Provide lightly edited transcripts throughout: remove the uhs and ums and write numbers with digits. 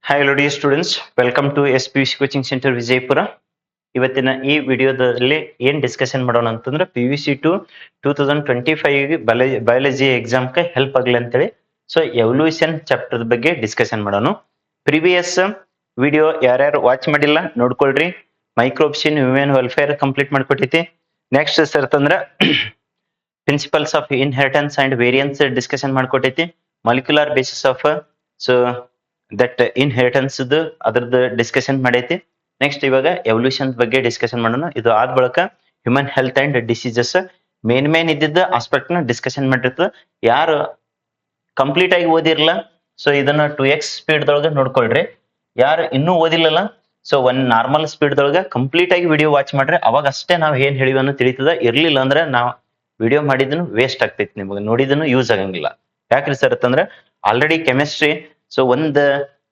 Hi, hello dear students. Welcome to SPUC Coaching Center Vijayapura. ಇವತ್ತಿನ ಈ ವಿಡಿಯೋದಲ್ಲಿ ಏನ್ ಡಿಸ್ಕಷನ್ ಮಾಡೋಣ ಅಂತಂದ್ರೆ PVC2 2025 ಬಯಾಲಜಿ ಎಕ್ಸಾಮ್ಗೆ ಹೆಲ್ಪ್ ಆಗಲಿ ಅಂತೇಳಿ ಸೊ ಎವಲ್ಯೂಷನ್ ಚಾಪ್ಟರ್ ಬಗ್ಗೆ ಡಿಸ್ಕಷನ್ ಮಾಡೋಣ. ಪ್ರಿವಿಯಸ್ ವಿಡಿಯೋ ಯಾರ್ಯಾರು ವಾಚ್ ಮಾಡಿಲ್ಲ ನೋಡ್ಕೊಳ್ರಿ. Microbes in human welfare complete ಮಾಡ್ಕೊಟ್ಟೈತಿ. ನೆಕ್ಸ್ಟ್ ಅಂತಂದ್ರೆ principles of inheritance and variance discussion ಮಾಡ್ಕೊಟ್ಟೈತಿ. Molecular basis of so that inheritance ಅದ್ರದ್ದು ಡಿಸ್ಕಷನ್ ಮಾಡೈತಿ. ನೆಕ್ಸ್ಟ್ ಇವಾಗ ಎವಲ್ಯೂಷನ್ ಬಗ್ಗೆ ಡಿಸ್ಕಷನ್ ಮಾಡೋಣ. ಇದು ಆದ ಬಳಿಕ human health and diseases main ಇದ್ದಿದ್ದ ಆಸ್ಪೆಕ್ಟ್ ನ ಡಿಸ್ಕಷನ್ ಮಾಡಿರ್ತದೆ. ಯಾರು ಕಂಪ್ಲೀಟ್ ಆಗಿ ಓದಿರಲ್ಲ ಸೊ ಇದನ್ನ 2x ಸ್ಪೀಡ್ ದೊಳಗೆ ನೋಡ್ಕೊಳ್ರಿ. ಯಾರು ಇನ್ನೂ ಓದಿಲ್ಲಲ್ಲ ಸೊ ಒಂದ್ ನಾರ್ಮಲ್ ಸ್ಪೀಡ್ ದೊಳಗೆ ಕಂಪ್ಲೀಟ್ ಆಗಿ ವಿಡಿಯೋ ವಾಚ್ ಮಾಡ್ರಿ. ಅವಾಗ ಅಷ್ಟೇ ನಾವ್ ಏನ್ ಹೇಳಿವಿ ಅನ್ನೋ ತಿಳಿತದ. ಇರ್ಲಿಲ್ಲ ಅಂದ್ರೆ ನಾವ್ ವಿಡಿಯೋ ಮಾಡಿದನು ವೇಸ್ಟ್ ಆಗ್ತೈತಿ, ನಿಮಗೆ ನೋಡಿದನು ಯೂಸ್ ಆಗಂಗಿಲ್ಲ. ಯಾಕ್ರಿ ಸರ್ ಅಂತಂದ್ರೆ ಆಲ್ರೆಡಿ ಕೆಮಿಸ್ಟ್ರಿ ಸೊ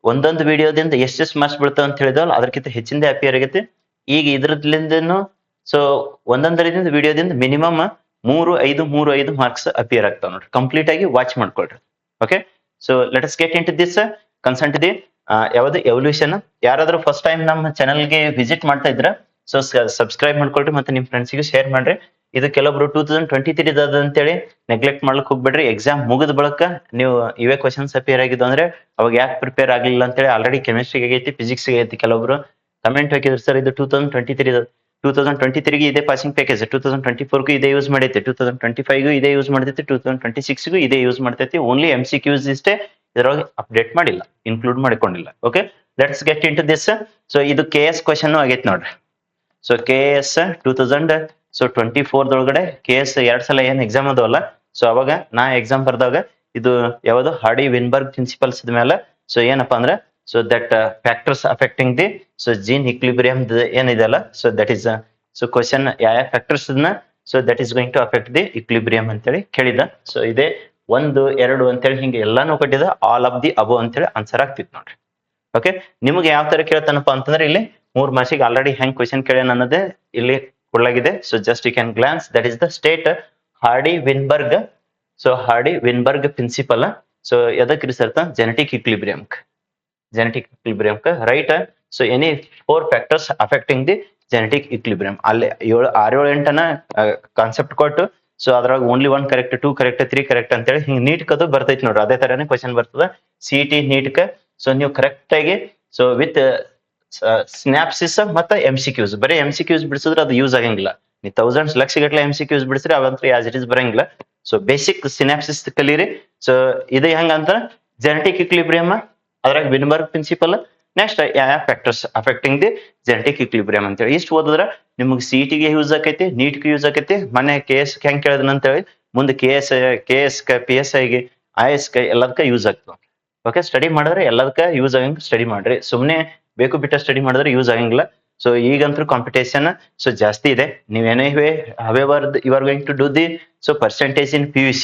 ಒಂದೊಂದು ವಿಡಿಯೋದಿಂದ ಎಷ್ಟೆಷ್ಟು ಮಾರ್ಕ್ಸ್ ಬೀಳ್ತಾವ ಅಂತ ಹೇಳಿದವಲ್ಲ ಅದಕ್ಕಿಂತ ಹೆಚ್ಚಿಂದ ಅಪಿಯರ್ ಆಗೈತಿ. ಈಗ ಇದ್ರದ್ಲಿಂದನು ಸೊ ಒಂದೊಂದರಿಂದ ವಿಡಿಯೋದಿಂದ ಮಿನಿಮಮ್ 3-5 ಮಾರ್ಕ್ಸ್ ಅಪಿಯರ್ ಆಗ್ತಾವ ನೋಡ್ರಿ. ಕಂಪ್ಲೀಟ್ ಆಗಿ ವಾಚ್ ಮಾಡ್ಕೊಳ್ರಿ. Okay, so let us get in to this concept the ಯಾವ್ದು ಎವಲ್ಯೂಷನ್. ಯಾರಾದ್ರೂ ಫಸ್ಟ್ ಟೈಮ್ ನಮ್ಮ ಚಾನಲ್ಗೆ ವಿಸಿಟ್ ಮಾಡ್ತಾ ಇದ್ರ ಸೊ ಸಬ್ಸ್ಕ್ರೈಬ್ ಮಾಡ್ಕೊಳ್ರಿ ಮತ್ತೆ ನಿಮ್ ಫ್ರೆಂಡ್ಸ್ಗೂ ಶೇರ್ ಮಾಡ್ರಿ. ಇದು ಕೆಲವೊಬ್ರು 2023 ಅಂತೇಳಿ ನೆಗ್ಲೆಕ್ಟ್ ಮಾಡ್ಲಿಕ್ ಹೋಗ್ಬೇಡ್ರಿ. ಎಕ್ಸಾಮ್ ಮುಗಿದ ಬಳಿಕ ನೀವು ಇವೇ ಕ್ವಶನ್ಸ್ ಅಪಿಯರ್ ಆಗಿದ್ದು ಅಂದ್ರೆ ಅವಾಗ ಯಾಕೆ ಪ್ರಿಪೇರ್ ಆಗಿಲ್ಲ ಅಂತೇಳಿ ಆಲ್ರೆಡಿ ಕೆಮಿಸ್ಟ್ರಿಗೆ ಆಗೈತಿ, ಫಿಸಿಕ್ಸ್ ಆಗೈತಿ. ಕೆಲವೊಬ್ರು ಕಮೆಂಟ್ ಹಾಕಿದ್ರು ಸರ್ ಇದು 2023 ಇದೇ ಪಾಸಿಂಗ್ ಪ್ಯಾಕೇಜ್, 2024 ಇದೇ ಯೂಸ್ ಮಾಡೈತಿ, 2025 ಇದೇ ಯೂಸ್ ಮಾಡ್ತೈತಿ, 2026 ಇದೇ ಯೂಸ್ ಮಾಡ್ತೈತಿ. ಓನ್ಲಿ MCQs ಇಷ್ಟೇ ಇದ್ರೊಳಗೆ ಅಪ್ಡೇಟ್ ಮಾಡಿಲ್ಲ, ಇನ್ಕ್ಲೂಡ್ ಮಾಡಿಕೊಂಡಿಲ್ಲ. Okay, let's get in to this. So ಇದು KS ಕ್ವಶನ್ ಆಗೈತಿ ನೋಡ್ರಿ. ಸೊ KS 2024 KS 2 ಸಲ ಏನ್ ಎಕ್ಸಾಮ್ ಅದವಲ್ಲ ಸೊ ಅವಾಗ ನಾ ಎಕ್ಸಾಮ್ ಬರ್ದಾಗ ಇದು ಯಾವುದು ಹಾರ್ಡಿ ವಿನ್ಬರ್ಗ್ ಪ್ರಿನ್ಸಿಪಲ್ಸ್ ಮೇಲೆ ಸೊ ಏನಪ್ಪಾ ಅಂದ್ರೆ so that factors affecting the so gene equilibrium ಏನಿದೆಲ್ಲ so that is so question ಯಾವ factors so that is going to affect the equilibrium ಅಂತೇಳಿ ಕೇಳಿದ. ಸೊ ಇದೇ 1, 2 ಅಂತೇಳಿ ಹಿಂಗೆ ಎಲ್ಲಾನು ಕೊಟ್ಟಿದ. ಆಲ್ ಆಫ್ ದಿ ಅಬೋ ಅಂತೇಳಿ ಆನ್ಸರ್ ಆಗ್ತಿತ್ತು ನೋಡ್ರಿ. ಓಕೆ, ನಿಮ್ಗೆ ಯಾವ ತರ ಕೇಳ್ತಾನಪ್ಪ ಅಂತಂದ್ರೆ ಇಲ್ಲಿ 3 ಮಾರ್ಕ್ಸಿಗೆ ಆಲ್ರೆಡಿ ಹೆಂಗ್ ಕ್ವಶನ್ ಕೇಳ್ಯಾನ ಅನ್ನೋದೇ ಇಲ್ಲಿ ಕೊಡಲಾಗಿದೆ. So just you can glance that is the state Hardy Weinberg. So Hardy Weinberg principle so ಎದಕ್ research genetic equilibrium right. So any 4 factors affecting the genetic equilibrium ಅಲ್ಲಿ 6-8 ಕಾನ್ಸೆಪ್ಟ್ ಕೊಟ್ಟು ಸೊ ಅದ್ರಾಗ only 1 correct, 2 correct, 3 correct ಅಂತೇಳಿ ಹಿಂಗ್ neat ಕದು ಬರ್ತೈತಿ ನೋಡ್ರಿ. ಅದೇ ತರಾನೇ ಕ್ವಶನ್ ಬರ್ತದ CET ನೀಟ್ ಕ. ಸೊ ನೀವು ಕರೆಕ್ಟ್ ಆಗಿ ಸೊ ವಿತ್ ಸ್ನ್ಯಾಪ್ಸಿಸ್ ಮತ್ತೆ MCQs ಬರೀ MCQs ಬಿಡಿಸಿದ್ರೆ ಅದು ಯೂಸ್ ಆಗಂಗಿಲ್ಲ. ನೀವು ಥೌಸಂಡ್ಸ್ ಲಕ್ಷಗಟ್ಟಲೆ MCQs ಬಿಡಿಸಿದ್ರೆ ಅವಂತೂ ಆಸ್ ಇಟ್ ಇಸ್ ಬರಂಗಿಲ್ಲ. ಸೊ ಬೇಸಿಕ್ ಸಿನಾಪ್ಸಿಸ್ ಕಲೀರಿ. ಸೊ ಇದು ಹೆಂಗಂತ ಜೆನೆಟಿಕ್ ಇಕ್ವಿಲಿಬ್ರಿಯಂ ಅದ್ರಾಗ ವಿನ್ಬರ್ಗ್ ಪ್ರಿನ್ಸಿಪಲ್, ನೆಕ್ಸ್ಟ್ ಯಾವ factors affecting the genetic equilibrium ಅಂತೇಳಿ ಇಷ್ಟು ಓದಿದ್ರೆ ನಿಮ್ಗೆ CET ಗೆ ಯೂಸ್ ಆಕೈತಿ, ನೀಟ್ಗೆ ಯೂಸ್ ಆಕೈತಿ. ಮನೆ KS ಹೆಂಗ್ ಕೇಳಿದ್ನ ಅಂತೇಳಿ ಮುಂದೆ KS PSI ಗೆ IS ಎಲ್ಲದಕ್ಕ ಯೂಸ್ ಆಗ್ತದೆ. ಓಕೆ, ಸ್ಟಡಿ ಮಾಡಿದ್ರೆ ಎಲ್ಲದಕ್ಕ ಯೂಸ್ ಆಗಂಗ ಸ್ಟಡಿ ಮಾಡ್ರಿ. ಸುಮ್ನೆ ಬೇಕು ಬಿಟ್ಟ ಸ್ಟಡಿ ಮಾಡಿದ್ರೆ ಯೂಸ್ ಆಗಂಗಿಲ್ಲ. ಸೊ ಈಗಂತೂ ಕಾಂಪಿಟೇಷನ್ ಸೊ ಜಾಸ್ತಿ ಇದೆ. ನೀವೇನೇ you are going to do the so percentage in PUC.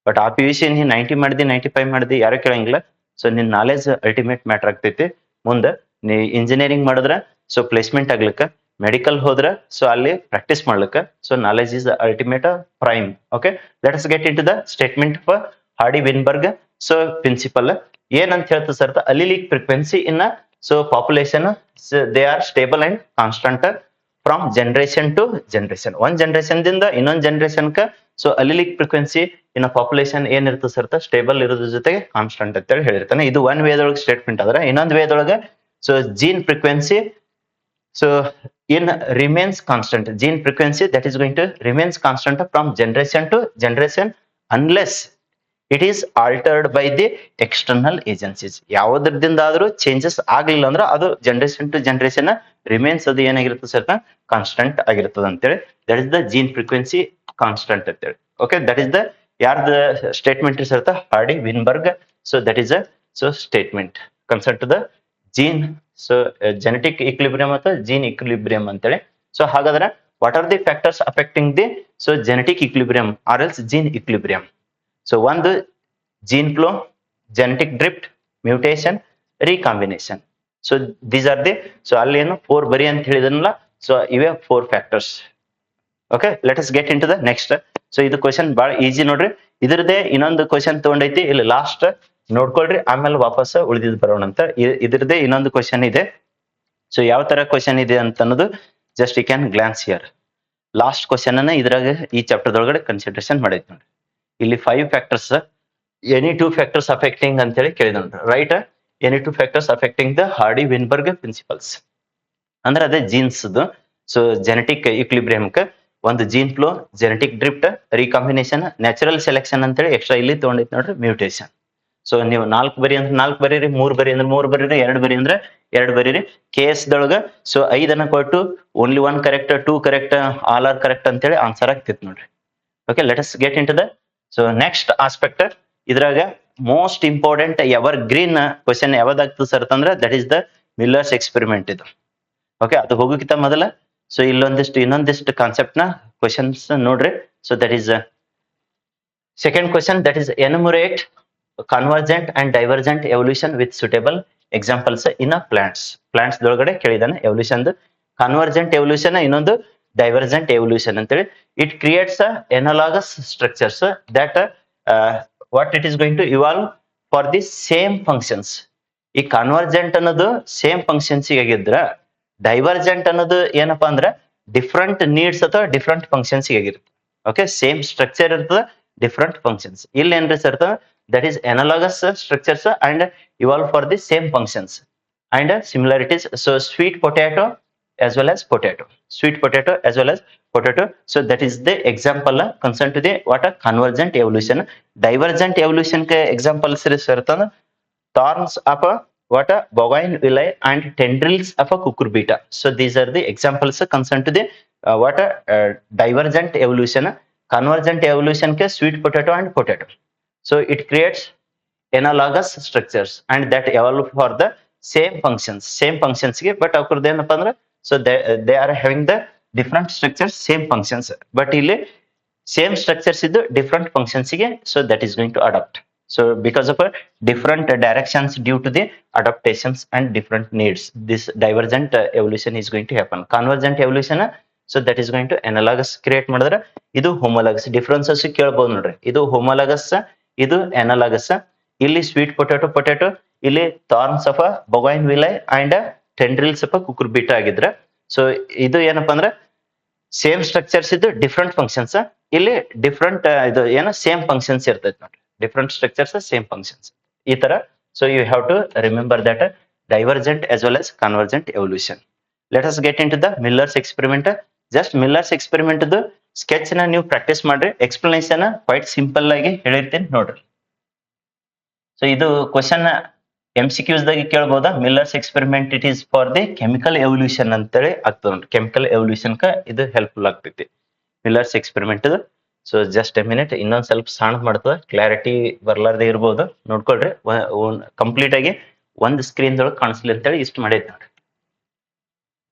But ಆ PUC ನೀ 90 ಮಾಡಿದಿ 95 ಮಾಡಿದಿ ಯಾರು ಕೇಳಂಗಿಲ್ಲ. ಸೊ ನಿನ್ ನಾಲೆಜ್ ಅಲ್ಟಿಮೇಟ್ ಮ್ಯಾಟರ್ ಆಗ್ತೈತಿ. ಮುಂದೆ ನೀ ಇಂಜಿನಿಯರಿಂಗ್ ಮಾಡಿದ್ರ ಸೊ ಪ್ಲೇಸ್ಮೆಂಟ್ ಆಗ್ಲಿಕ್ಕ, ಮೆಡಿಕಲ್ ಹೋದ್ರ ಸೊ ಅಲ್ಲಿ ಪ್ರಾಕ್ಟೀಸ್ ಮಾಡ್ಲಿಕ್ಕ. So knowledge is ultimate prime. Okay, let us get in to the statement of Hardy Weinberg so principle. ಏನಂತ ಹೇಳ್ತದೆ sir, allelic frequency in so population they are stable and constant from generation to generation. ಒಂದ್ generation ದಿಂದ ಇನ್ನೊಂದ್ generation ಕ so allelic frequency in population ಏನಿರ್ತದೆ sir stable ಇರೋದ್ರ ಜೊತೆಗೆ constant ಅಂತೇಳಿ ಹೇಳಿರ್ತಾನೆ. ಇದು ಒನ್ ವೇದೊಳಗೆ ಸ್ಟೇಟ್ಮೆಂಟ್ ಆದ್ರೆ ಇನ್ನೊಂದು ವೇದೊಳಗೆ so gene frequency so in remains constant. Gene frequency that is going to remains constant from generation to generation unless it is altered by the external agencies. ಯಾವುದ್ರದಿಂದ ಆದ್ರೂ changes ಆಗ್ಲಿಲ್ಲ ಅಂದ್ರೆ ಅದು ಜನರೇಷನ್ ಟು ಜನರೇಷನ್ ರಿಮೇನ್ಸ್ ಅದು ಏನಾಗಿರ್ತದೆ sir constant ಆಗಿರ್ತದೆ ಅಂತೇಳಿ. That is the gene frequency constant ಅಂತೇಳಿ. Okay, that is the ಯಾರ್ದ statement sir Hardy Weinberg. So that is a so statement concert the gene so genetic equilibrium ಅಥವಾ gene equilibrium ಅಂತೇಳಿ. So ಹಾಗಾದ್ರೆ what are the factors affecting the so genetic equilibrium or else gene equilibrium. So ಒಂದು gene flow, genetic drift, mutation, recombination. So these are the so ಅಲ್ಲಿ ಏನು 4 ಬರಿ ಅಂತ ಹೇಳಿದ್ರಲ್ಲ so ಇವೇ 4 factors. Okay, let us get in to the next. So ಇದು question ಬಹಳ easy ನೋಡ್ರಿ. ಇದ್ರದೇ ಇನ್ನೊಂದು ಕ್ವಶನ್ ತಗೊಂಡೈತಿ ಇಲ್ಲಿ ಲಾಸ್ಟ್ ನೋಡ್ಕೊಳ್ರಿ, ಆಮೇಲೆ ವಾಪಸ್ ಉಳಿದಿದ್ ಬರೋಣ ಅಂತ. ಇದ್ರದ್ದೇ ಇನ್ನೊಂದು ಕ್ವಶನ್ ಇದೆ. ಸೊ ಯಾವ ತರ ಕ್ವಶನ್ ಇದೆ ಅಂತ ಅನ್ನೋದು just you can glance here. Last question ಅನ್ನ ಇದ್ರಾಗ ಈ ಚಾಪ್ಟರ್ ಒಳಗಡೆ ಕನ್ಸಿಡರೇಷನ್ ಮಾಡೈತಿ ನೋಡ್ರಿ. ಇಲ್ಲಿ 5 ಫ್ಯಾಕ್ಟರ್ಸ್, ಎನಿ 2 ಫ್ಯಾಕ್ಟರ್ಸ್ ಅಫೆಕ್ಟಿಂಗ್ ಅಂತ ಹೇಳಿ ಕೇಳಿದ ನೋಡ್ರಿ. Right, any 2 factors affecting the Hardy Weinberg principles ಅಂದ್ರೆ ಅದೇ ಜೀನ್ಸ್. ಸೊ ಜೆನೆಟಿಕ್ ಇಕ್ಲಿಬ್ರಿಯಮ್ಕ್ ಒಂದು gene flow, genetic drift, recombination, natural selection ಅಂತೇಳಿ ಎಕ್ಸ್ಟ್ರಾ ಇಲ್ಲಿ ತಗೊಂಡೈತಿ ನೋಡ್ರಿ ಮ್ಯೂಟೇಷನ್. ಸೊ ನೀವು 4 ಬರಿ ಅಂದ್ರೆ 4 ಬರೀರಿ, 3 ಬರಿ ಅಂದ್ರೆ 3 ಬರೀರಿ, 2 ಬರಿ ಅಂದ್ರೆ 2 ಬರೀರಿ. ಕೇಸ್ ದೊಳಗ ಸೊ 5 ಅನ್ನ ಕೊಟ್ಟು only 1 correct, 2 correct, all are correct ಅಂತೇಳಿ ಆನ್ಸರ್ ಆಗ್ತಿತ್ತು ನೋಡ್ರಿ. Okay, let us get in to the so next aspect. ಇದ್ರಾಗ most important evergreen question ಯಾವ್ದಾಗ್ತದೆ ಸರ್ ಅಂತಂದ್ರೆ that is the Miller's experiment ಇದು. ಓಕೆ, ಅದು ಹೋಗೋಕ್ಕಿಂತ ಮೊದಲ ಸೊ ಇನ್ನೊಂದಿಷ್ಟು ಕಾನ್ಸೆಪ್ಟ್ ನ ಕ್ವಶನ್ಸ್ ನೋಡ್ರಿ. So that is second question, that is enumerate convergent and divergent evolution with suitable examples in a plants. Plants ದೊಳಗಡೆ ಕೇಳಿದಾನೆ ಎವಲ್ಯೂಷನ್, ಕನ್ವರ್ಜೆಂಟ್ ಎವಲ್ಯೂಷನ್, ಇನ್ನೊಂದು divergent evolution ಅಂತೇಳಿ. It creates analogous structures that what it is going to evolve for the same functions. ಈ convergent ಅನ್ನೋದು same functions ಆಗಿದ್ರ, divergent ಅನ್ನೋದು ಏನಪ್ಪಾ ಅಂದ್ರೆ different needs ಅಥವಾ ಡಿಫ್ರೆಂಟ್ ಫಂಕ್ಷನ್ಸ್ ಆಗಿರುತ್ತೆ. ಓಕೆ, ಸೇಮ್ ಸ್ಟ್ರಕ್ಚರ್ ಇರ್ತದೆ, ಡಿಫ್ರೆಂಟ್ ಫಂಕ್ಷನ್ಸ್. ಇಲ್ಲಿ ಏನ್ರಿ sir, that is analogous structures and evolve for the same functions and similarities. So sweet potato as well as potato, sweet potato as well as potato. So that is the example concerned to the what a convergent evolution. Divergent evolution ke example sir sartan thorns of a what a bougainvillea and tendrils of a cucurbita. So these are the examples concerned to the what a divergent evolution. Convergent evolution ke sweet potato and potato. So it creates analogous structures and that evolve for the same functions ge, but akurde ಏನಪ್ಪ ಅಂದ್ರೆ so they are having the different structures, same functions, but ಇಲ್ಲಿ same structures ಇದ್ದು different functions ಗೆ, so that is going to adapt. So because of a different directions due to the adaptations and different needs, this divergent evolution is going to happen. Convergent evolution, so that is going to analogous create ಮಾಡಿದ್ರೆ ಇದು homologous. differences ಕೇಳಬಹುದು ನೋಡ್ರಿ, ಇದು homologous, ಇದು analogous. ಇಲ್ಲಿ sweet potato, ಇಲ್ಲಿ thorns of ಬೊಗೈನ್ವಿಲ್ಲಾ and tendrils of ಕುಕುರ್ಬಿಟಾ ಆಗಿದ್ರೆ, so ಇದು ಏನಪ್ಪಾ ಅಂದ್ರೆ ಸೇಮ್ ಸ್ಟ್ರಕ್ಚರ್ಸ್ ಇದ್ದು ಡಿಫ್ರೆಂಟ್ ಫಂಕ್ಷನ್ಸ್. ಇಲ್ಲಿ ಡಿಫ್ರೆಂಟ್ ಇದು ಏನೋ ಸೇಮ್ ಫಂಕ್ಷನ್ಸ್ ಇರ್ತೈತಿ ನೋಡ್ರಿ, ಡಿಫ್ರೆಂಟ್ ಸ್ಟ್ರಕ್ಚರ್ಸ್ ಸೇಮ್ ಫಂಕ್ಷನ್ಸ್ ಈ ತರ. So you have to remember that divergent as well as convergent evolution. Let us get into the Miller's experiment. Just Miller's experiment sketch ನ ನೀವು practice ಮಾಡ್ರಿ, explanation quite simple ಆಗಿ ಹೇಳಿರ್ತೇನೆ ನೋಡ್ರಿ. So ಇದು question MCQs ದಾಗ ಕೇಳಬಹುದಾ? Miller's experiment it is for the chemical evolution ಅಂತೇಳಿ ಆಗ್ತದ ನೋಡಿ. ಕೆಮಿಕಲ್ ಎವಲ್ಯೂಷನ್ ಕ ಇದು ಹೆಲ್ಪ್ಫುಲ್ ಆಗ್ತೈತಿ Miller's experiment. So just a minute, ಇನ್ನೊಂದ್ ಸ್ವಲ್ಪ ಸಣ್ಣ ಮಾಡ್ತದ, ಕ್ಲಾರಿಟಿ ಬರ್ಲಾರ್ದೆ ಇರ್ಬೋದು, ನೋಡ್ಕೊಳ್ರಿ. ಕಂಪ್ಲೀಟ್ ಆಗಿ ಒಂದ್ ಸ್ಕ್ರೀನ್ ದೊಳಗೆ ಕಾಣಿಸ್ಲಿ ಅಂತೇಳಿ ಇಷ್ಟು ಮಾಡೈತಿ ನೋಡ್ರಿ.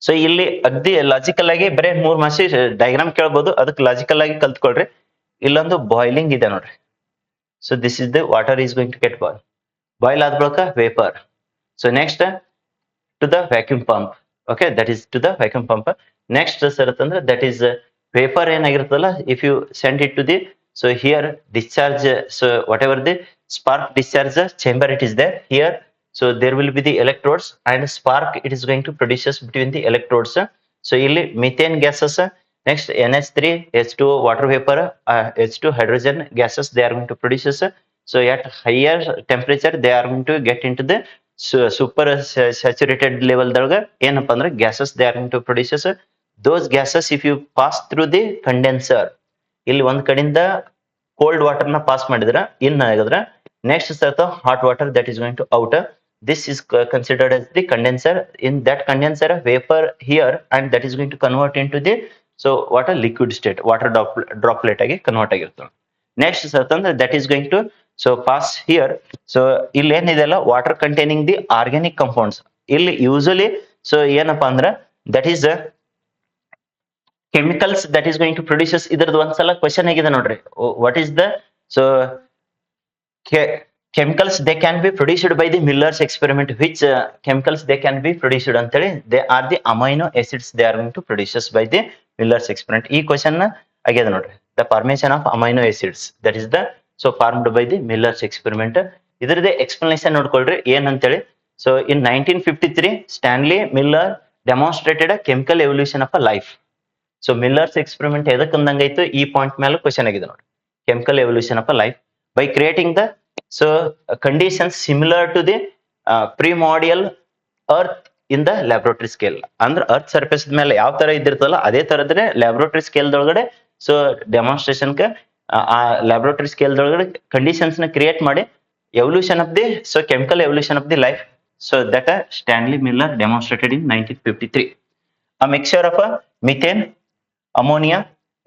ಸೊ ಇಲ್ಲಿ ಅಗ್ದಿ ಲಾಜಿಕಲ್ ಆಗಿ ಬರೇ 3 ಮಾಸಿ ಡಯಾಗ್ರಾಮ್ ಕೇಳ್ಬೋದು, ಅದಕ್ಕೆ ಲಾಜಿಕಲ್ ಆಗಿ ಕಲ್ತ್ಕೊಳ್ರಿ. ಇಲ್ಲೊಂದು ಬಾಯ್ಲಿಂಗ್ ಇದೆ ನೋಡ್ರಿ. So this is the water is going to get boil ಆದ ಬಳಿಕ vapour. So next to the vacuum pump. Okay, that is to the vacuum pump. Next sir ಅಂತಂದ್ರೆ ದಟ್ ಈಸ್ ವೇಪರ್ ಏನಾಗಿರ್ತದಲ್ಲ, if you send it to the so here discharge, so whatever the spark discharge chamber it is there here. So there will be the electrodes and spark it is going to produces between the electrodes. So ಇಲ್ಲಿ methane gases, next NH3, H2O water vapor, H2 hydrogen gases they are going to produces. So at higher temperature they are going to get into the super saturated level dalga ಏನಪ್ಪ ಅಂದ್ರೆ gases they are going to produces. Those gases if you pass through the condenser, ಇಲ್ಲಿ ಒಂದ್ ಕಡೆಯಿಂದ cold water ನ pass ಮಾಡಿದ್ರ ಇನ್ ಆಗಿದ್ರ next ಸರ್ತ hot water that is going to out. This is considered as the condenser. In that condenser vapor here and that is going to convert into the so what a liquid state, water droplet ಆಗಿ ಕನ್ವರ್ಟ್ ಆಗಿರ್ತದೆ. Next ಸರ್ತ that is going to so pass here. So ಇಲ್ಲಿ ಏನಿದೆಲ್ಲ water containing the organic compounds. ಇಲ್ಲಿ usually so ಏನಪ್ಪಾ ಅಂದ್ರೆ that is chemicals that is going to produces. ಇದ್ರದ್ದು ಒಂದ್ಸಲ ಕ್ವಶನ್ ಆಗಿದೆ ನೋಡ್ರಿ, what is the so chemicals they can be produced by the Miller's experiment. Which chemicals they can be produced ಅಂತೇಳಿ, they are the amino acids they are going to produces by the Miller's experiment. ಈ question ಆಗ್ಯದ ನೋಡ್ರಿ, the formation of amino acids that is the so formed by the Miller's experiment. ಇದ್ರದೇ explanation ನೋಡ್ಕೊಳ್ರಿ ಏನಂತೇಳಿ. So in 1953 Stanley Miller demonstrated a chemical evolution of a life. So Miller's experiment ಎದಕ್ ಅಂದಂಗೈತು ಈ point ಮೇಲೆ question ಆಗಿದೆ ನೋಡಿ. Chemical evolution of a life by creating the so conditions similar to the primordial earth in the laboratory scale. ಅಂದ್ರೆ earth surface ಮೇಲೆ ಯಾವ ತರ ಇದ್ದಿರ್ತಲ್ಲ ಅದೇ ತರದ್ರೆ ಲ್ಯಾಬ್ರೋಟರಿ ಸ್ಕೇಲ್ ದೊಳಗಡೆ ಸೊ ಡೆಮಾನ್ಸ್ಟ್ರೇಷನ್ ಆ ಲ್ಯಾಬ್ರೋಟರಿ ಸ್ಕೇಲ್ ದೊಳಗಡೆ ಕಂಡೀಷನ್ಸ್ ನ ಕ್ರಿಯೇಟ್ ಮಾಡಿ evolution of the so chemical evolution of the life. So that Stanley Miller demonstrated in 1953. A mixture of a methane, ammonia,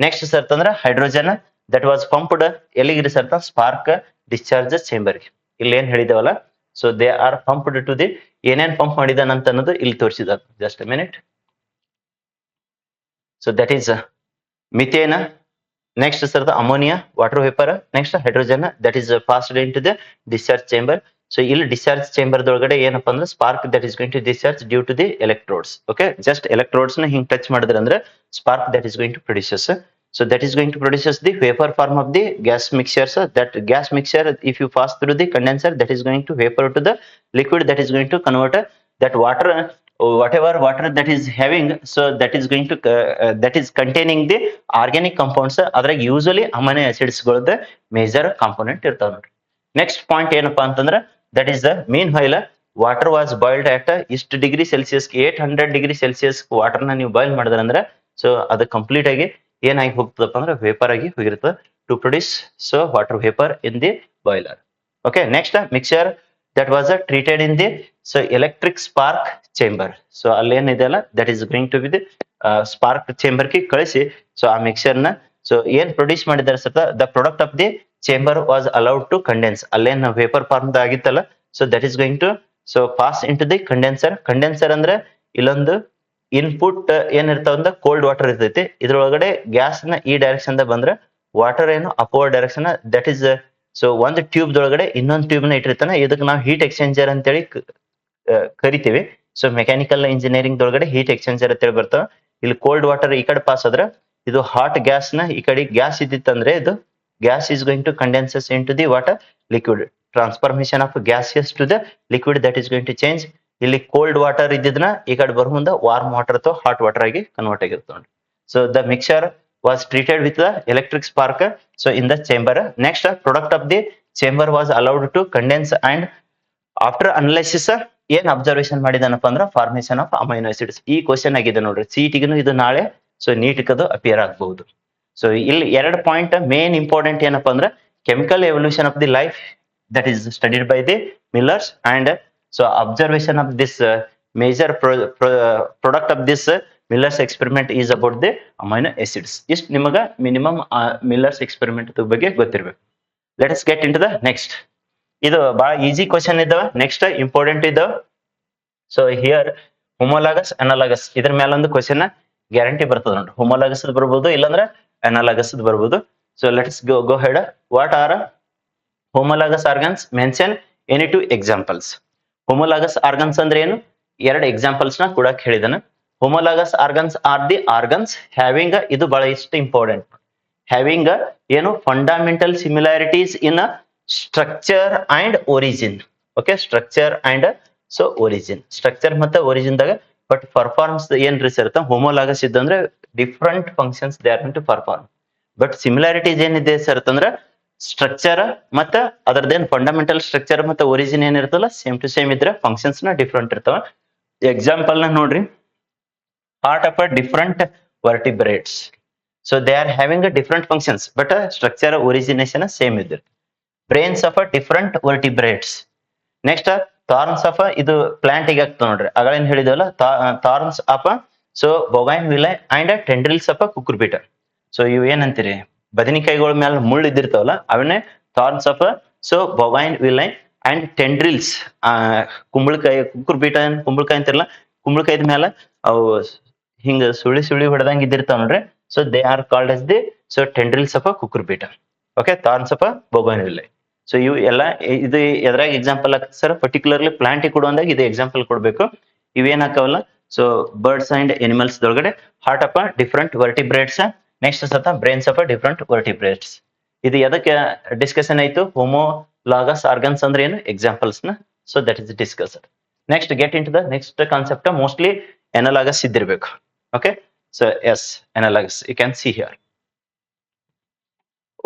next ಸರ್ತಂದ್ರ ಹೈಡ್ರೋಜನ್ ದಟ್ ವಾಸ್ ಪಂಪ್ಡ್ ಎಲ್ಲಿಗಿರಿ ಸರ್ತ spark discharge chamber. ಇಲ್ಲಿ ಏನ್ ಹೇಳಿದವಲ್ಲ so they are pumped to the ಏನೇನ್ pump ಮಾಡಿದಾನ ಅಂತ ಅನ್ನೋದು ಇಲ್ಲಿ ತೋರಿಸಿದ. Just minute. So that is methane, next ಸರ್ತ ammonia water vapour, next hydrogen that is passed in to the discharge chamber. So ಇಲ್ಲಿ ಡಿಸ್ಚಾರ್ಜ್ ಚೇಂಬರ್ ದೊಳಗಡೆ ಏನಪ್ಪಾ ಅಂದ್ರೆ spark that is going to discharge due to the electrodes. Okay, just electrodes ನ ಹಿಂಗ್ touch ಮಾಡಿದ್ರೆ ಅಂದ್ರೆ spark that is going to produces. So that is going to produce the vapor form of the gas mixture. So that gas mixture, if you pass through the condenser, that is going to vapor to the liquid that is going to convert that water, whatever water that is having. So that is going to that is containing the organic compounds. Adrag usually amino acids ಗಳದ major component ಇರ್ತಾವ ನೋಡ್ರಿ. Next point ಏನಪ್ಪಾ ಅಂತಂದ್ರೆ that is the meanwhile water was boiled at ಇಷ್ಟು degree Celsius 800 degree Celsius water ನ ನೀವು boil ಮಾಡಿದ್ರೆ ಅಂದ್ರೆ so ಅದು ಕಂಪ್ಲೀಟ್ ಆಗಿ ಏನಾಗಿ ಹೋಗ್ತದಪ್ಪ ಅಂದ್ರೆ ವೇಪರ್ ಆಗಿ ಹೋಗಿರ್ತದೆ to produce so water vapour in the boiler. Okay, next mixer that was treated in the so electric spark chamber. So ಅಲ್ಲಿ ಏನಿದೆಯಲ್ಲ that is going to be the spark chamber ಗೆ ಕಳಿಸಿ so ಆ mixer ನ so ಏನ್ produce ಮಾಡಿದಾರೆ ಸತ the product of the chamber was allowed to condense. ಅಲ್ಲೇನ್ ವೇಪರ್ ಫಾರ್ಮ್ ಆಗಿತ್ತಲ್ಲ so that is going to so pass into the condenser. Condenser ಅಂದ್ರೆ ಇಲ್ಲೊಂದು ಇನ್ಪುಟ್ ಏನಿರ್ತಾವ ಅಂದ್ರೆ ಕೋಲ್ಡ್ ವಾಟರ್ ಇರ್ತೈತಿ. ಇದ್ರೊಳಗಡೆ ಗ್ಯಾಸ್ ನ ಈ ಡೈರೆಕ್ಷನ್ ದ ಬಂದ್ರೆ ವಾಟರ್ ಏನು upward direction that is so ಒಂದು ಟ್ಯೂಬ್ ದೊಳಗಡೆ ಇನ್ನೊಂದು ಟ್ಯೂಬ್ ನ ಇಟ್ಟಿರ್ತಾನೆ. ಇದಕ್ಕೆ ನಾವು ಹೀಟ್ ಎಕ್ಸ್ಚೇಂಜರ್ ಅಂತೇಳಿ ಕರಿತೀವಿ. ಸೊ ಮೆಕ್ಯಾನಿಕಲ್ ಇಂಜಿನಿಯರಿಂಗ್ ದೊಳಗಡೆ ಹೀಟ್ ಎಕ್ಸ್ಚೇಂಜರ್ ಅಂತೇಳಿ ಬರ್ತಾವ. ಇಲ್ಲಿ ಕೋಲ್ಡ್ ವಾಟರ್ ಈ ಕಡೆ ಪಾಸ್ ಆದ್ರೆ ಇದು ಹಾಟ್ ಗ್ಯಾಸ್ ನ ಈ ಕಡೆ ಗ್ಯಾಸ್ ಇದ್ದಿತ್ತಂದ್ರೆ ಇದು gas is going to condenses into the water liquid. Transformation of gaseous to the liquid that is going to change. ಇಲ್ಲಿ ಕೋಲ್ಡ್ ವಾಟರ್ ಇದ್ದಿದ್ನ ಈ ಕಡೆ ಬರೋ ಮುಂದೆ ವಾರ್ಮ್ ವಾಟರ್ ಅಥವಾ ಹಾಟ್ ವಾಟರ್ ಆಗಿ ಕನ್ವರ್ಟ್ ಆಗಿರ್ತವೆ. So the mixer was treated with the electric spark so in the chamber. Next product of the chamber was allowed to condense and after analysis ಏನ್ observation ಮಾಡಿದಾನಪ್ಪ ಅಂದ್ರೆ formation of amino acids. ಈ question ಆಗಿದೆ ನೋಡ್ರಿ, ಸಿಟಿಗೂ ಇದು ನಾಳೆ so ನೀಟ್ಗದು appear ಆಗಬಹುದು. So ಇಲ್ಲಿ ಎರಡು ಪಾಯಿಂಟ್ ಮೇನ್ ಇಂಪಾರ್ಟೆಂಟ್ ಏನಪ್ಪಾ ಅಂದ್ರೆ chemical evolution of the life that is studied by the Miller's and so observation of this major product of this Miller's experiment is about the amino acids. Ist nimaga minimum Miller's experiment ಬಗ್ಗೆ ಗೊತ್ತಿರಬೇಕು. Let us get into the next. ಇದು ಬಹಳ easy question ಇದಾವ. Next important ಇದಾವ. So here homologous ಅನಾಲಾಗಸ್ ಇದ್ರ ಮೇಲೆ ಒಂದು question guarantee ಬರ್ತದೆ ನೋಡ್ರಿ. ಹೋಮೋಲಾಗಸ್ ಬರ್ಬೋದು ಇಲ್ಲಾಂದ್ರೆ ಅನಾಲಾಗಸ್ ಬರ್ಬೋದು. So let's go head. What are homologous organs? Mention any two examples. Homologous organs ಅಂದ್ರೆ ಏನು? ಎರಡು ಎಕ್ಸಾಂಪಲ್ಸ್ ನ ಕೂಡ ಹೇಳಿದಾನೆ. Homologous organs are the organs having, ಇದು ಬಹಳ ಇಷ್ಟು ಇಂಪಾರ್ಟೆಂಟ್, ಹ್ಯಾವಿಂಗ್ ಏನು fundamental similarities in structure and origin. Okay, structure and so origin, structure ಮತ್ತೆ ಒರಿಜಿನ್ ದಾಗ ಬಟ್ ಪರ್ಫಾರ್ಮ್ಸ್ ಏನ್ ಇರುತ್ತೆ ಹೋಮೋಲಾಗಸ್ ಇದ್ದಂದ್ರೆ different functions they are to perform. But similarities ಏನಿದೆ ಸರ್ ಅಂತಂದ್ರೆ ಸ್ಟ್ರಕ್ಚರ್ ಮತ್ತ ಅದರದೇನ್ ಫಂಡಮೆಂಟಲ್ ಸ್ಟ್ರಕ್ಚರ್ ಮತ್ತೆ ಒರಿಜಿನ್ ಏನಿರ್ತಲ್ಲ ಸೇಮ್ ಟು ಸೇಮ್ ಇದ್ರೆ ಫಂಕ್ಷನ್ಸ್ ನ ಡಿಫ್ರೆಂಟ್ ಇರ್ತಾವ. ಎಕ್ಸಾಂಪಲ್ ನ ನೋಡ್ರಿ, part of a different vertebrates. So they are having a different functions but structure origination same ಇದ್ದಿರ್. Brains of a different vertebrates. Next thorns of ಇದು plant ಗೆ ಆಗ್ತದೆ ನೋಡ್ರಿ, ಅಗಳೇನ್ ಹೇಳಿದವಲ್ಲ thorns of so bougainvillea and tendrils of cucurbita. So ಇವು ಏನಂತೀರಿ ಬದನಿಕಾಯಿಗಳ ಮೇಲೆ ಮುಳ್ಳು ಇದ್ದಿರ್ತಾವಲ್ಲ ಅವನ್ನೇ thorns of so ಬೊಗೈನ್ ವಿಲೈನ್ and tendrils. ಕುಂಬಳಕಾಯಿ ಕುಂಬಳಕಾಯಿ ಅಂತಿರಲ್ಲ, ಕುಂಬಳಕಾಯಿದ ಮೇಲೆ ಅವು ಹಿಂಗ ಸುಳಿ ಹೊಡೆದಂಗ ಇದ್ದಿರ್ತಾವ ನೋಡ್ರಿ. So they are called as the so tendrils of cucurbita. Okay, thorns of bougainvillea. So ಇವು ಎಲ್ಲ ಇದು ಎದ್ರಾಗ ಎಕ್ಸಾಂಪಲ್ ಆಗ್ತದೆ ಸರ್? ಪರ್ಟಿಕ್ಯುಲರ್ಲಿ ಪ್ಲಾಂಟಿಗೆ ಕೊಡುವಂದಾಗ ಇದು ಎಕ್ಸಾಂಪಲ್ ಕೊಡ್ಬೇಕು. ಇವೇನ್ ಹಾಕವಲ್ಲ ಸೊ ಬರ್ಡ್ಸ್ ಅಂಡ್ ಎನಿಮಲ್ಸ್ ದೊಳಗಡೆ heart of different vertebrates. Next ಸತ ಬ್ರೈನ್ಸ್ ಆಫ್ ಡಿಫ್ರೆಂಟ್ ವರ್ಟಿಬ್ರೇಟ್ಸ್. ಇದು ಎದಕ್ಕೆ ಡಿಸ್ಕಷನ್ ಆಯ್ತು? ಹೋಮೋಲಾಗಸ್ ಆರ್ಗನ್ಸ್ ಅಂದ್ರೆ ಏನು? ಎಕ್ಸಾಂಪಲ್ಸ್ ನ. So that is discussed. Next get in to the next concept. Mostly analogous ಇದ್ದಿರ್ಬೇಕು. Okay, so yes, analogous you can see here.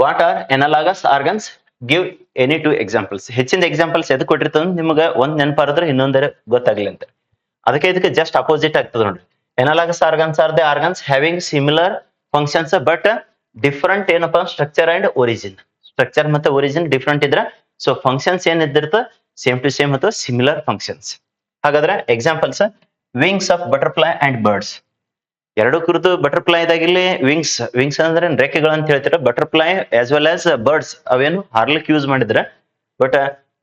What are analogous organs? Give any two examples. ಹೆಚ್ಚಿನ examples ಎದಕ್ಕೆ ಕೊಟ್ಟಿರ್ತದ ನಿಮ್ಗೆ ಒಂದ್ ನೆನಪಾರದ್ರೆ ಇನ್ನೊಂದರ ಗೊತ್ತಾಗ್ಲಿ ಅಂತ. ಅದಕ್ಕೆ ಇದಕ್ಕೆ ಜಸ್ಟ್ ಅಪೋಸಿಟ್ ಆಗ್ತದೆ ನೋಡ್ರಿ. Analogous organs are the organs having similar functions but different ಏನಪ್ಪಾ ಸ್ಟ್ರಕ್ಚರ್ ಅಂಡ್ ಒರಿಜಿನ್. ಸ್ಟ್ರಕ್ಚರ್ ಮತ್ತೆ ಒರಿಜಿನ್ ಡಿಫರೆಂಟ್ ಇದ್ರ ಸೊ ಫಂಕ್ಷನ್ಸ್ ಏನ್ ಇದ್ದಿರ್ತ ಸೇಮ್ ಟು ಸೇಮ್ ಅಥವಾ ಸಿಮಿಲರ್ ಫಂಕ್ಷನ್ಸ್. ಹಾಗಾದ್ರೆ examples wings of butterfly and birds. ಎರಡು ಕುರಿತು ಬಟರ್ಫ್ಲೈದಾಗ ಇಲ್ಲಿ ವಿಂಗ್ಸ್ ಅಂದ್ರೆ ರೆಕ್ಕೆಗಳು ಅಂತ ಹೇಳ್ತಾರೆ. Butterfly as well as birds ಅವೇನು ಹಾರ್ಲಿಕ್ ಯೂಸ್ ಮಾಡಿದ್ರೆ. ಬಟ್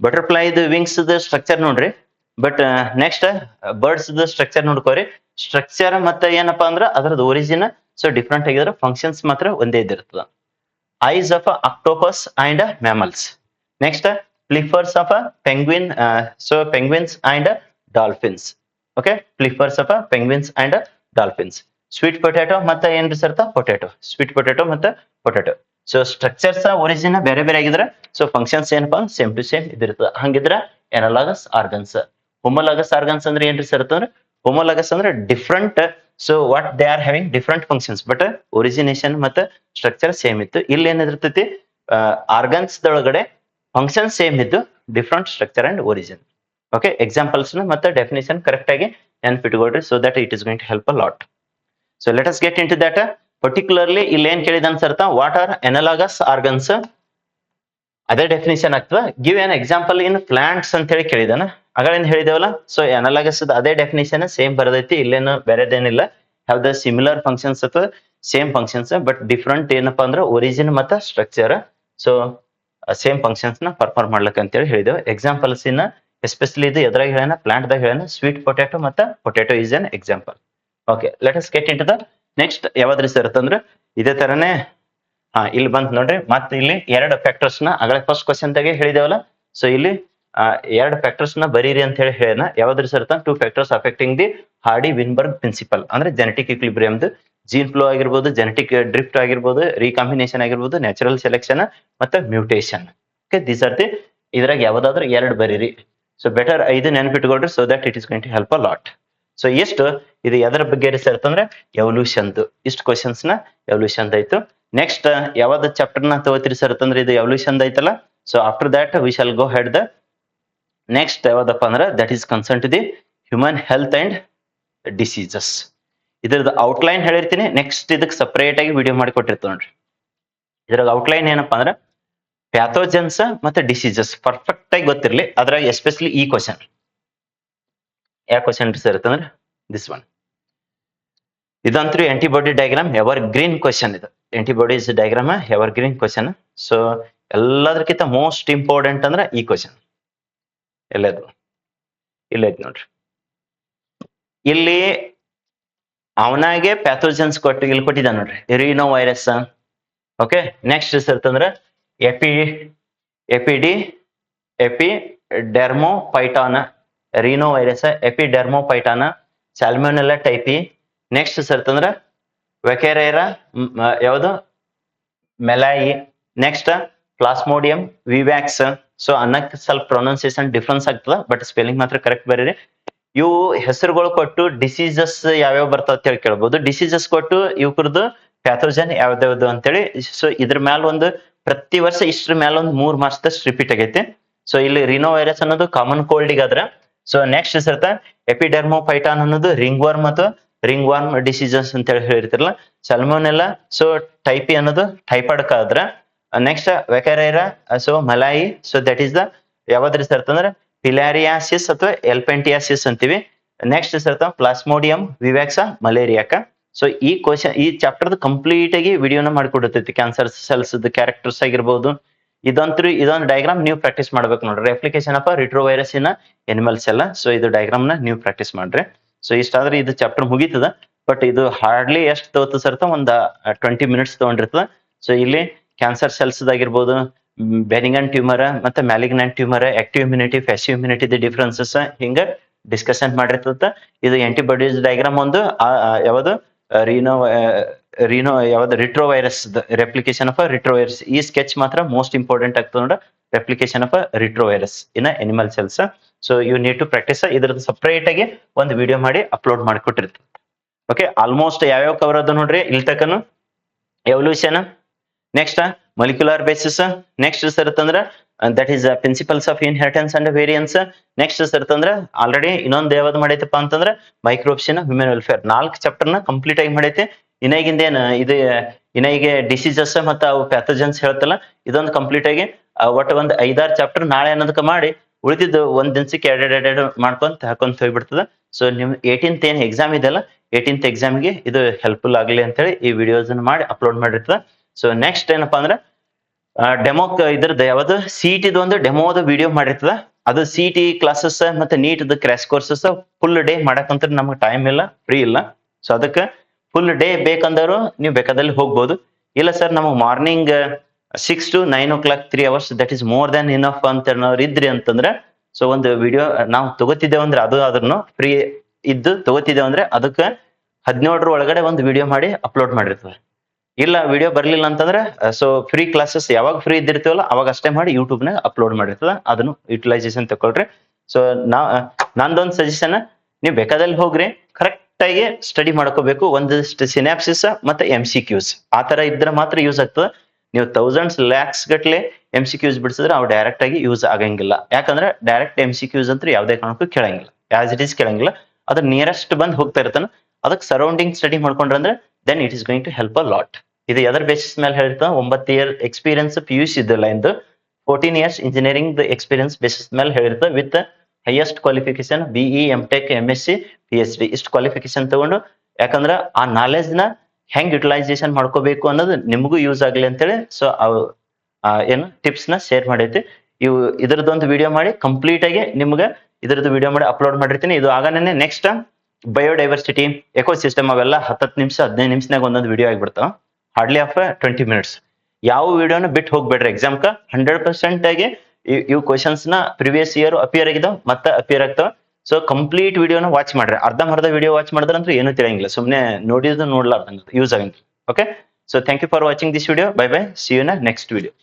ಬಟರ್ಫ್ಲೈ ವಿಂಗ್ಸ್ ಸ್ಟ್ರಕ್ಚರ್ ನೋಡ್ರಿ. ಬಟ್ ನೆಕ್ಸ್ಟ್ ಬರ್ಡ್ಸ್ ಸ್ಟ್ರಕ್ಚರ್ ನೋಡ್ಕೋರಿ. ಸ್ಟ್ರಕ್ಚರ್ ಮತ್ತೆ ಏನಪ್ಪಾ ಅಂದ್ರ ಅದ್ರದ್ದು ಒರಿಜಿನ್ ಸೊ ಡಿಫ್ರೆಂಟ್ ಆಗಿದ್ರೆ ಫಂಕ್ಷನ್ಸ್ ಮಾತ್ರ ಒಂದೇ ಇದಿರ್ತದ. Eyes of octopus and mammals. Next flippers of penguin. So penguins and dolphins. Okay, flippers of penguins and dolphins. Sweet potato ಮತ್ತೆ ಏನ್ರಿ ಸರ್ತ ಪೊಟ್ಯಾಟೊ. ಸ್ವೀಟ್ ಪೊಟ್ಯಾಟೊ ಮತ್ತೆ ಪೊಟ್ಯಾಟೊ. ಸೊ ಸ್ಟ್ರಕ್ಚರ್ಸ್ ಒರಿಜಿನ್ ಬೇರೆ ಬೇರೆ ಆಗಿದ್ರೆ ಸೊ ಫಂಕ್ಷನ್ಸ್ ಏನಪ್ಪಾ ಸೇಮ್ ಟು ಸೇಮ್ ಇದಿರ್ತದ. ಹಂಗಿದ್ರ ಎನಲಾಗಸ್ ಆರ್ಗನ್ಸ್. ಹೋಮೋಲಾಗಸ್ ಆರ್ಗನ್ಸ್ ಅಂದ್ರೆ ಏನ್ರಿ ಸರ್ ಅಂದ್ರೆ ಹೋಮೋಲಾಗಸ್ ಅಂದ್ರೆ different. So what they are having different functions but origination ಮತ್ತೆ ಸ್ಟ್ರಕ್ಚರ್ ಸೇಮ್ ಇತ್ತು. ಇಲ್ಲಿ ಏನಿರ್ತೈತಿ ಆರ್ಗನ್ಸ್ ದೊಳಗಡೆ ಫಂಕ್ಷನ್ ಸೇಮ್ ಇದ್ದು different structure and origin. Okay, examples ಮತ್ತೆ ಡೆಫಿನೇಷನ್ ಕರೆಕ್ಟ್ ಆಗಿ ನೆನ್ಪಿಟ್ಕೊಳ್ರಿ so that it is going to help a lot. So let us get in to that. Particularly ಇಲ್ಲಿ ಏನ್ ಕೇಳಿದ ಅನ್ಸರ್ತ ವಾಟ್ ಆರ್ ಎನಲಾಗಸ್ ಆರ್ಗನ್ಸ್. ಅದೇ definition ಆಗ್ತದ. Give an example in plants ಅಂತ ಹೇಳಿ ಕೇಳಿದಾನ. ಅಗಳೇನ್ ಹೇಳಿದೇವಲ್ಲ ಸೊ ಎನಲಾಗಸ್ ಅದೇ ಡೆಫಿನೇಷನ್ ಸೇಮ್ ಬರದೈತಿ. ಇಲ್ಲೇನು ಬೇರೆದೇನಿಲ್ಲ. ಹ್ಯಾವ್ ದ ಸಿಮಿಲರ್ ಫಂಕ್ಷನ್ಸ್ ಅಥವಾ ಸೇಮ್ ಫಂಕ್ಷನ್ಸ್ ಬಟ್ ಡಿಫ್ರೆಂಟ್ ಏನಪ್ಪಾ ಅಂದ್ರೆ ಒರಿಜಿನ್ ಮತ್ತೆ ಸ್ಟ್ರಕ್ಚರ್. ಸೊ ಸೇಮ್ ಫಂಕ್ಷನ್ಸ್ ನ ಪರ್ಫಾರ್ಮ್ ಮಾಡ್ಲಕ್ ಅಂತ ಹೇಳಿ ಹೇಳಿದೇವೆ. ಎಕ್ಸಾಂಪಲ್ಸ್ ಇನ್ನ ಎಸ್ಪೆಷಲಿ ಇದು ಎದ್ರಾಗ ಹೇಳೋಣ ಪ್ಲಾಂಟ್ ದಾಗ ಹೇಳೋಣ. ಸ್ವೀಟ್ ಪೊಟ್ಯಾಟೊ ಮತ್ತೆ potato is an example. Okay, let us get in to the next. ಯಾವ್ದ್ರಿ ಸರ್ ಅಂತಂದ್ರೆ ಇದೇ ತರನೇ ಇಲ್ಲಿ ಬಂತ್ ನೋಡ್ರಿ. ಮತ್ತೆ ಇಲ್ಲಿ ಎರಡು ಫ್ಯಾಕ್ಟರ್ಸ್ ನ ಆಗಲೇ ಫಸ್ಟ್ ಕ್ವಶನ್ ದಾಗೆ ಹೇಳಿದೇವಲ್ಲ. ಸೊ ಇಲ್ಲಿ ಎರಡು ಫ್ಯಾಕ್ಟರ್ಸ್ ನ ಬರೀರಿ ಅಂತ ಹೇಳಿ ಹೇಳೋಣ. ಯಾವ್ದ್ರಿ ಸರ್ ಅಂತ two factors affecting the Hardy Weinberg principle. ಅಂದ್ರೆ ಜೆನೆಟಿಕ್ ಇಕ್ವಿಲಿಬ್ರಿಯಮ್ದು ಜೀನ್ ಫ್ಲೋ ಆಗಿರ್ಬೋದು, ಜೆನೆಟಿಕ್ ಡ್ರಿಫ್ಟ್ ಆಗಿರ್ಬೋದು, ರೀಕಾಂಬಿನೇಷನ್ ಆಗಿರ್ಬೋದು, ನ್ಯಾಚುರಲ್ ಸೆಲೆಕ್ಷನ್ ಮತ್ತೆ mutation. Okay, these are the ಇದ್ರಾಗ ಯಾವ್ದಾದ್ರು ಎರಡು ಬರೀರಿ. ಸೊ ಬೆಟರ್ 5 ನೆನ್ಪಿಟ್ಕೊಳ್ರಿ so that it is going to help a lot. So ಎಷ್ಟು ಇದು ಎದರ ಬಗ್ಗೆ ರಿಸರ್ಚ್ ಅಂದ್ರೆ ಎವಲ್ಯೂಷನ್. ಇಷ್ಟು ಕ್ವಶನ್ಸ್ ನ ಎವಲ್ಯೂಷನ್ ಆಯ್ತು. ನೆಕ್ಸ್ಟ್ ಯಾವ್ದು ಚಾಪ್ಟರ್ ನ ತಗೋತೀರಿ ಸರ್ ಅಂತಂದ್ರೆ ಇದು ಎವಲ್ಯೂಷನ್ ಐತಲ್ಲ. So after that we shall go head the next ಯಾವ್ದಪ್ಪ ಅಂದ್ರೆ that is concern to the human health and diseases. ಇದ್ರದ್ದು ಔಟ್ಲೈನ್ ಹೇಳಿರ್ತೀನಿ. ನೆಕ್ಸ್ಟ್ ಇದಕ್ಕೆ ಸಪರೇಟ್ ಆಗಿ ವಿಡಿಯೋ ಮಾಡಿ ಕೊಟ್ಟಿರ್ತೀವಿ ನೋಡ್ರಿ. ಇದ್ರಾಗ ಔಟ್ಲೈನ್ ಏನಪ್ಪಾ ಅಂದ್ರೆ ಪ್ಯಾಥೋಜನ್ಸ್ ಮತ್ತೆ ಡಿಸೀಸಸ್ ಪರ್ಫೆಕ್ಟ್ ಆಗಿ ಗೊತ್ತಿರ್ಲಿ. ಅದ್ರಾಗ ಎಸ್ಪೆಷಲಿ ಈ ಕ್ವಶನ್ ಯಾವ ಕ್ವಶನ್ ಸರ್ ಅಂತಂದ್ರೆ ದಿಸ್ ಒನ್. ಇದಂತೂ antibody diagram evergreen question. ಇದು antibodies diagram evergreen question. So ಎಲ್ಲದಕ್ಕಿಂತ ಮೋಸ್ಟ್ ಇಂಪಾರ್ಟೆಂಟ್ ಅಂದ್ರೆ ಈ ಕ್ವಶನ್ ಎಲ್ಲದು ಇಲ್ಲೈತ್ ನೋಡ್ರಿ. ಇಲ್ಲಿ ಅವನಾಗೆ ಪ್ಯಾಥೋಜನ್ಸ್ ಕೊಟ್ಟು ಇಲ್ಲಿ ಕೊಟ್ಟಿದ್ದ ನೋಡ್ರಿ ರಿನೋ ವೈರಸ್. ಓಕೆ, ನೆಕ್ಸ್ಟ್ ಅಂತಂದ್ರೆ Epidermophyton, rhinovirus, Epidermophyton, Salmonella typhi. Next ಅಂತಂದ್ರೆ ವೆಕೆರೇರಾ ಯಾವುದು malayi. Next Plasmodium vivax. So ಅನ್ನಕ್ಕೆ ಸ್ವಲ್ಪ ಪ್ರೊನೌನ್ಸಿಯೇಷನ್ ಡಿಫ್ರೆನ್ಸ್ ಆಗ್ತದ ಬಟ್ ಸ್ಪೆಲ್ಲಿಂಗ್ ಮಾತ್ರ ಕರೆಕ್ಟ್ ಬರೀರಿ. ಇವು ಹೆಸರುಗಳು ಕೊಟ್ಟು ಡಿಸೀಸಸ್ ಯಾವ್ಯಾವ ಬರ್ತಾವ ಅಂತ ಹೇಳಿ ಕೇಳ್ಬೋದು. ಡಿಸೀಸಸ್ ಕೊಟ್ಟು ಇವ್ರದ್ದು ಪ್ಯಾಥೋಜನ್ ಯಾವ್ದಾವ್ದು ಅಂತೇಳಿ. ಸೊ ಇದ್ರ ಮ್ಯಾಲ ಒಂದು ಪ್ರತಿ ವರ್ಷ ಇಷ್ಟ್ರ ಮ್ಯಾಲ ಒಂದು 3 ಮಾರ್ಕ್ಸ್ ರಿಪೀಟ್ ಆಗೈತಿ. ಸೊ ಇಲ್ಲಿ ರಿನೋ ವೈರಸ್ ಅನ್ನೋದು ಕಾಮನ್ ಕೋಲ್ಡ್ ಆದ್ರ. ಸೊ ನೆಕ್ಸ್ಟ್ ಸರ್ತ ಎಪಿಡೆರ್ಮೋಪೈಟಾನ್ ಅನ್ನೋದು ರಿಂಗ್ ವರ್ಮ್ ಮತ್ತು ರಿಂಗ್ ವರ್ಮ್ ಡಿಸೀಸಸ್ ಅಂತ ಹೇಳಿ ಹೇಳಿರ್ತಿರಲ್ಲ. ಸಲ್ಮೋನೆಲ್ಲಾ ಸೊ ಟೈಪಿ ಅನ್ನೋದು ಟೈಫಾಯ್ಡ್ ಆದ್ರ. Next Wuchereria so malayi. So that is the ಯಾವ್ದ್ರಿ ಸರ್ ಅಂದ್ರೆ ಫಿಲಾರಿಯಾಸಿಸ್ ಅಥವಾ ಎಲ್ಪೆಂಟಿಯಾಸಿಸ್ ಅಂತೀವಿ. ನೆಕ್ಸ್ಟ್ ಸರ್ತ ಪ್ಲಾಸ್ಮೋಡಿಯಂ ವಿವ್ಯಾಕ್ಸ ಮಲೇರಿಯಾಕ. ಸೊ ಈ ಕ್ವಶನ್ ಈ ಚಾಪ್ಟರ್ ಕಂಪ್ಲೀಟ್ ಆಗಿ ವಿಡಿಯೋನ ಮಾಡಿಕೊಡುತ್ತೈತಿ. ಕ್ಯಾನ್ಸರ್ ಸೆಲ್ಸ್ ಕ್ಯಾರೆಕ್ಟರ್ಸ್ ಆಗಿರ್ಬೋದು. ಇದೊಂದು ಡಯಾಗ್ರಾಮ್ ನೀವು ಪ್ರಾಕ್ಟೀಸ್ ಮಾಡ್ಬೇಕು ನೋಡ್ರಿ. Replication of retrovirus in animals ಎಲ್ಲ. ಸೊ ಇದು ಡಯಾಗ್ರಾಮ್ ನ ನೀವು ಪ್ರಾಕ್ಟೀಸ್ ಮಾಡ್ರಿ. ಸೊ ಇಷ್ಟಾದ್ರೆ ಇದು ಚಾಪ್ಟರ್ ಮುಗೀತದ. ಬಟ್ ಇದು ಹಾರ್ಡ್ಲಿ ಎಷ್ಟು ತಗೋತದ ಸರ್ತ ಒಂದ್ 20 ಮಿನಿಟ್ಸ್ ತಗೊಂಡಿರ್ತದ. ಸೊ ಇಲ್ಲಿ ಕ್ಯಾನ್ಸರ್ ಸೆಲ್ಸ್ ಆಗಿರ್ಬೋದು, ಬೆನಿಗನ್ ಟ್ಯೂಮರ್ ಮತ್ತೆ malignant tumour, active immunity, passive immunity differences ಹಿಂಗ ಡಿಸ್ಕಷನ್ ಮಾಡಿರ್ತದ. ಇದು ಆಂಟಿಬಾಡೀಸ್ ಡಯಾಗ್ರಾಮ್ ಒಂದು ಯಾವುದು ರಿನೋ ಯಾವ್ದು ರಿಟ್ರೋವೈರಸ್ ರೆಪ್ಲಿಕೇಶನ್ ಆಫ್ ರಿಟ್ರೋವೈರಸ್ ಈ ಸ್ಕೆಚ್ ಮಾತ್ರ ಮೋಸ್ಟ್ ಇಂಪಾರ್ಟೆಂಟ್ ಆಗ್ತದೆ ನೋಡ replication of retrovirus in animal cells. So you need to practise ಇದ್ರದ್ದು ಸಪರೇಟ್ ಆಗಿ ಒಂದು ವಿಡಿಯೋ ಮಾಡಿ ಅಪ್ಲೋಡ್ ಮಾಡಿಕೊಟ್ಟಿರ್ತದೆ. ಓಕೆ, ಆಲ್ಮೋಸ್ಟ್ ಯಾವ್ಯಾವ ಕವರ್ ಅದ ನೋಡ್ರಿ ಇಲ್ಲಿ ತಕನು. Evolution, next molecular basis, next ಸರ್ತಂದ್ರ that is principles of inheritance and variance. Next ಸರ್ತಂದ್ರ ಆಲ್ರೆಡಿ ಇನ್ನೊಂದು ಯಾವ್ದು ಮಾಡೈತಪ್ಪ ಅಂತಂದ್ರೆ ಮೈಕ್ರೋಬ್ಸ್ ಇನ್ ಹ್ಯೂಮನ್ ವೆಲ್ಫೇರ್. 4 ಚಾಪ್ಟರ್ನ ಕಂಪ್ಲೀಟ್ ಆಗಿ ಮಾಡೈತಿ. ಇನ್ನಾಗಿಂದ ಏನ್ ಇದು ಇನ್ನಾಗೆ ಡಿಸೀಸಸ್ ಮತ್ತೆ ಅವು ಪ್ಯಾಥೋಜನ್ಸ್ ಹೇಳ್ತಲ್ಲ ಇದೊಂದು ಕಂಪ್ಲೀಟ್ ಆಗಿ ಒಟ್ಟು ಒಂದು 5-6 ಚಾಪ್ಟರ್ ನಾಳೆ ಅನ್ನೋದಕ್ಕೆ ಮಾಡಿ ಉಳಿದಿದ್ದು ಒಂದ್ ದಿನಕ್ಕೆ ಎರಡೆರಡು ಮಾಡ್ಕೊಂತ ಹಾಕೊಂತ ಹೋಗ್ಬಿಡ್ತದ. ಸೊ ನಿಮ್ 18th ಏನ್ ಎಕ್ಸಾಮ್ ಇದೆಯಲ್ಲ 18th ಎಕ್ಸಾಮ್ಗೆ ಇದು ಹೆಲ್ಪ್ಫುಲ್ ಆಗಲಿ ಅಂತೇಳಿ ಈ ವಿಡಿಯೋಸ್ ಮಾಡಿ ಅಪ್ಲೋಡ್ ಮಾಡಿರ್ತದ. ಸೊ ನೆಕ್ಸ್ಟ್ ಏನಪ್ಪಾ ಅಂದ್ರೆ ಡೆಮೋ ಇದ್ರದ್ದು ಯಾವ್ದು CET ಒಂದು ಡೆಮೋದ ವಿಡಿಯೋ ಮಾಡಿರ್ತದ. ಅದು CET ಕ್ಲಾಸಸ್ ಮತ್ತೆ NEET crash courses full day ಮಾಡಕಂತ ನಮ್ಗೆ ಟೈಮ್ ಇಲ್ಲ, ಫ್ರೀ ಇಲ್ಲ. ಸೊ ಅದಕ್ಕೆ ಫುಲ್ ಡೇ ಬೇಕಂದವರು ನೀವು ಬೇಕಾದಲ್ಲಿ ಹೋಗ್ಬೋದು. ಇಲ್ಲ ಸರ್ ನಮಗೆ morning 6 to 9 o'clock 3 hours that is more than enough ಅಂತ ಅನ್ನೋರು ಇದ್ರಿ ಅಂತಂದ್ರೆ ಸೊ ಒಂದು ವಿಡಿಯೋ ನಾವು ತಗೋತಿದ್ದೇವೆ ಅಂದ್ರೆ ಅದು ಅದನ್ನು ಫ್ರೀ ಇದ್ದು ತಗೋತಿದ್ದೇವೆ ಅಂದ್ರೆ ಅದಕ್ಕೆ 17 ಒಳಗಡೆ ಒಂದು ವಿಡಿಯೋ ಮಾಡಿ ಅಪ್ಲೋಡ್ ಮಾಡಿರ್ತದೆ. ಇಲ್ಲ ವಿಡಿಯೋ ಬರ್ಲಿಲ್ಲ ಅಂತಂದ್ರೆ ಸೊ ಫ್ರೀ ಕ್ಲಾಸಸ್ ಯಾವಾಗ ಫ್ರೀ ಇದ್ದಿರ್ತೀವಲ್ಲ ಅವಾಗ ಅಷ್ಟೇ ಮಾಡಿ ಯೂಟ್ಯೂಬ್ ನಾಗ ಅಪ್ಲೋಡ್ ಮಾಡಿರ್ತದ. ಅದನ್ನು ಯುಟಿಲೈಸೇಷನ್ ತಗೊಳ್ರಿ. ಸೊ ನಂದೊಂದು ಸಜೆಷನ್, ನೀವು ಬೇಕಾದಲ್ಲಿ ಹೋಗ್ರಿ, ಕರೆಕ್ಟ್ ಆಗಿ ಸ್ಟಡಿ ಮಾಡ್ಕೋಬೇಕು. ಒಂದಷ್ಟು ಸಿನಾಪ್ಸಿಸ್ ಮತ್ತೆ MCQs ಆ ತರ ಇದ್ರೆ ಮಾತ್ರ ಯೂಸ್ ಆಗ್ತದೆ. ನೀವು ಥೌಸಂಡ್ಸ್ ಲ್ಯಾಕ್ಸ್ ಗಟ್ಲೆ MCQs ಬಿಡಿಸಿದ್ರೆ ಅವು ಡೈರೆಕ್ಟ್ ಆಗಿ ಯೂಸ್ ಆಗಂಗಿಲ್ಲ. ಯಾಕಂದ್ರೆ ಡೈರೆಕ್ಟ್ MCQs ಅಂತ ಯಾವುದೇ ಕಾರಣಕ್ಕೂ ಕೇಳಂಗಿಲ್ಲ, ಆಸ್ ಇಟ್ ಈಸ್ ಕೇಳಂಗಿಲ್ಲ. ಅದ್ರ ನಿಯರೆಸ್ಟ್ ಬಂದು ಹೋಗ್ತಾ ಇರ್ತಾನೆ. ಅದಕ್ಕೆ ಸರೌಂಡಿಂಗ್ ಸ್ಟಡಿ ಮಾಡ್ಕೊಂಡ್ರೆ ಅಂದ್ರೆ then it is going to help a lot. ಇದು ಎದರ್ ಬೇಸಿಸ್ ಮೇಲೆ ಹೇಳ್ತಾ 9 year ಎಕ್ಸ್ಪೀರಿಯನ್ಸ್ PUC ಇದ್ದಲ್ಲ ಇಂದು 14 years ಇಂಜಿನಿಯರಿಂಗ್ ಎಕ್ಸ್ಪೀರಿಯನ್ಸ್ ಬೇಸಿಸ್ ಮೇಲೆ ಹೇಳಿರ್ತ with highest qualification BE MTech MSc PhD ಇಷ್ಟು ಕ್ವಾಲಿಫಿಕೇಶನ್ ತಗೊಂಡು. ಯಾಕಂದ್ರೆ ಆ ನಾಲೆಜ್ ನ ಹೆಂಗ್ ಯುಟಿಲೈಸೇಷನ್ ಮಾಡ್ಕೋಬೇಕು ಅನ್ನೋದು ನಿಮಗೂ ಯೂಸ್ ಆಗ್ಲಿ ಅಂತೇಳಿ ಸೊ ಏನು ಟಿಪ್ಸ್ ನ ಶೇರ್ ಮಾಡೈತಿ. ಇದ್ರದ್ದೊಂದು ವಿಡಿಯೋ ಮಾಡಿ ಕಂಪ್ಲೀಟ್ ಆಗಿ ನಿಮ್ಗೆ ಇದ್ರದ್ದು ವಿಡಿಯೋ ಮಾಡಿ ಅಪ್ಲೋಡ್ ಮಾಡಿರ್ತೀನಿ. ಇದು ಆಗಾನೇ ನೆಕ್ಸ್ಟ್ ಬಯೋಡೈವರ್ಸಿಟಿ ಎಕೋಸಿಸ್ಟಮ್ ಅವೆಲ್ಲ 10 ನಿಮಿಷ 15 ನಿಮಿಷನಾಗ ಒಂದೊಂದು ವಿಡಿಯೋ ಆಗಿಬಿಡ್ತಾವ, ಹಾರ್ಡ್ಲಿ ಆಫ್ 20 minutes. ಯಾವ ವಿಡಿಯೋನ ಬಿಟ್ಟು ಹೋಗ್ಬೇಡ್ರಿ. ಎಕ್ಸಾಮ್ಕ 100% ಆಗಿ ಇವು ಕ್ವಶನ್ಸ್ ನ ಪ್ರಿವಿಯಸ್ ಇಯರ್ ಅಪಿಯರ್ ಆಗಿದಾವ ಮತ್ತೆ ಅಪಿಯರ್ ಆಗ್ತಾವ. ಸೊ ಕಂಪ್ಲೀಟ್ ವಿಡಿಯೋನ ವಾಚ್ ಮಾಡ್ರಿ. ಅರ್ಧಂಬರ್ಧ ವಿಡಿಯೋ ವಾಚ್ ಮಾಡಿದ್ರೆ ಅಂದ್ರೆ ಏನು ತಿಳಿಯಂಗಿಲ್ಲ, ಸುಮ್ಮನೆ ನೋಡಿದ್ರು ನೋಡ್ಲಾರ್ದಂಗ ಯೂಸ್ ಆಗಂಗಿಲ್ಲ. Okay, so thank you for watching this video. Bye bye, see you in next video.